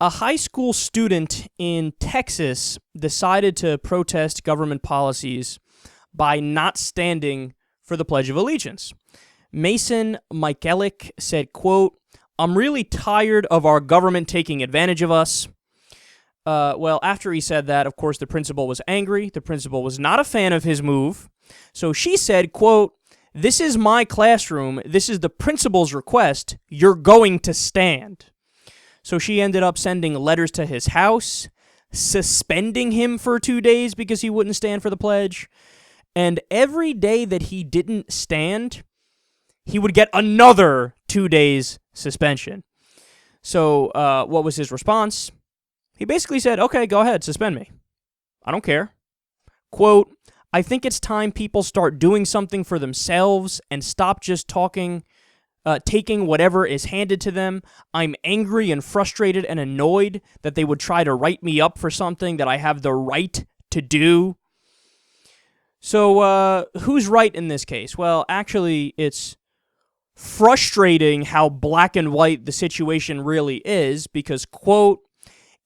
A high school student in Texas decided to protest government policies by not standing for the Pledge of Allegiance. Mason Michalec said, quote, "I'm really tired of our government taking advantage of us." Well, after he said that, of course, the principal was angry. The principal was not a fan of his move. So she said, quote, "This is my classroom. This is the principal's request. You're going to stand." So she ended up sending letters to his house, suspending him for 2 days because he wouldn't stand for the pledge. And every day that he didn't stand, he would get another 2 days suspension. So what was his response? He basically said, "Okay, go ahead, suspend me. I don't care." Quote, "I think it's time people start doing something for themselves and stop just taking whatever is handed to them. I'm angry and frustrated and annoyed that they would try to write me up for something that I have the right to do." So who's right in this case? Well, actually, it's frustrating how black and white the situation really is because, quote,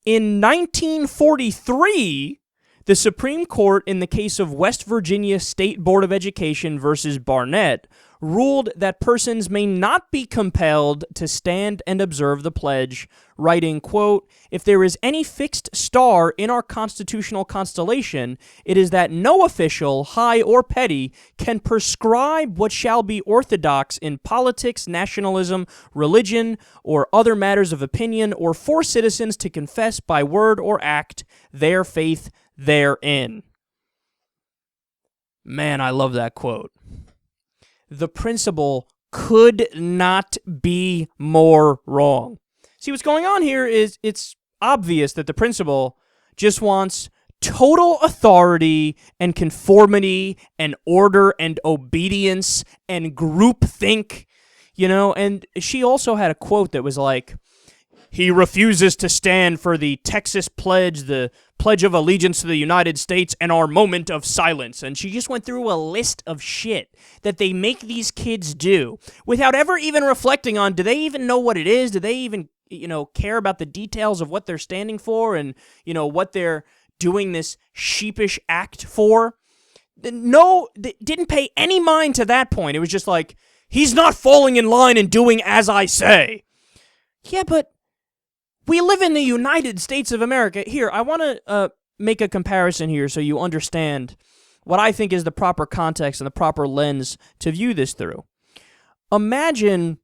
"In 1943, the Supreme Court, in the case of West Virginia State Board of Education versus Barnett, ruled that persons may not be compelled to stand and observe the pledge, writing, quote, "If there is any fixed star in our constitutional constellation, it is that no official, high or petty, can prescribe what shall be orthodox in politics, nationalism, religion, or other matters of opinion, or force citizens to confess by word or act their faith therein." Man, I love that quote. The principal could not be more wrong. See, what's going on here is it's obvious that the principal just wants total authority and conformity and order and obedience and groupthink, and she also had a quote that was like, "He refuses to stand for the Texas pledge, the Pledge of Allegiance to the United States, and our moment of silence." And she just went through a list of shit that they make these kids do without ever even reflecting on, do they even know what it is? Do they even, care about the details of what they're standing for and, what they're doing this sheepish act for? No, they didn't pay any mind to that point. It was just like, he's not falling in line and doing as I say. Yeah, but we live in the United States of America. Here, I want to make a comparison here so you understand what I think is the proper context and the proper lens to view this through. Imagine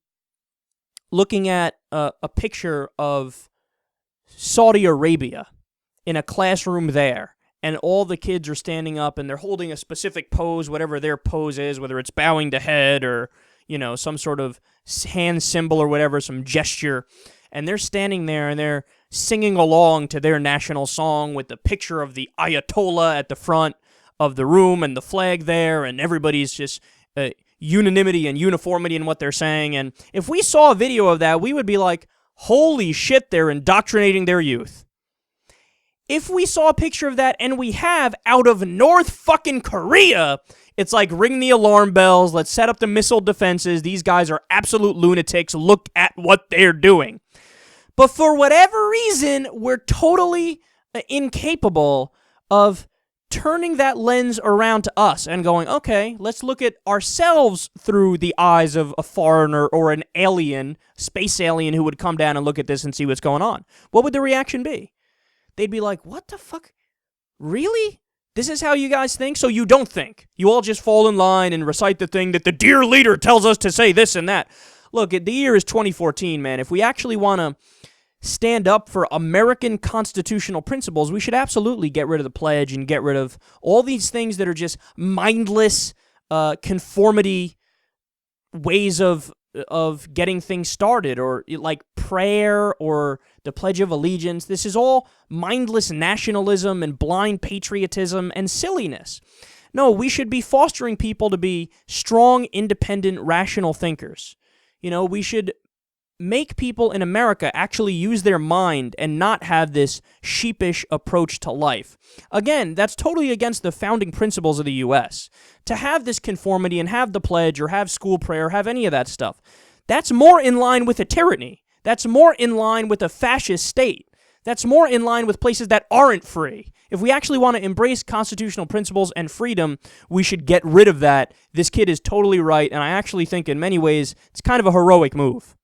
looking at a picture of Saudi Arabia in a classroom there, and all the kids are standing up and they're holding a specific pose, whatever their pose is, whether it's bowing to head or, some sort of hand symbol or whatever, some gesture. And they're standing there and they're singing along to their national song with the picture of the Ayatollah at the front of the room and the flag there, and everybody's just unanimity and uniformity in what they're saying. And if we saw a video of that, we would be like, holy shit, they're indoctrinating their youth. If we saw a picture of that, and we have, out of North fucking Korea, it's like, ring the alarm bells, let's set up the missile defenses, these guys are absolute lunatics, look at what they're doing. But for whatever reason, we're totally incapable of turning that lens around to us and going, okay, let's look at ourselves through the eyes of a foreigner or an alien, space alien who would come down and look at this and see what's going on. What would the reaction be? They'd be like, what the fuck? Really? This is how you guys think? So you don't think. You all just fall in line and recite the thing that the dear leader tells us to say this and that. Look, the year is 2014, man. If we actually want to stand up for American constitutional principles, we should absolutely get rid of the pledge and get rid of all these things that are just mindless conformity ways of getting things started, or like prayer or the Pledge of Allegiance. This is all mindless nationalism and blind patriotism and silliness. No, we should be fostering people to be strong, independent, rational thinkers. We should make people in America actually use their mind and not have this sheepish approach to life. Again, that's totally against the founding principles of the U.S. To have this conformity and have the pledge or have school prayer, have any of that stuff, that's more in line with a tyranny. That's more in line with a fascist state. That's more in line with places that aren't free. If we actually want to embrace constitutional principles and freedom, we should get rid of that. This kid is totally right, and I actually think in many ways it's kind of a heroic move.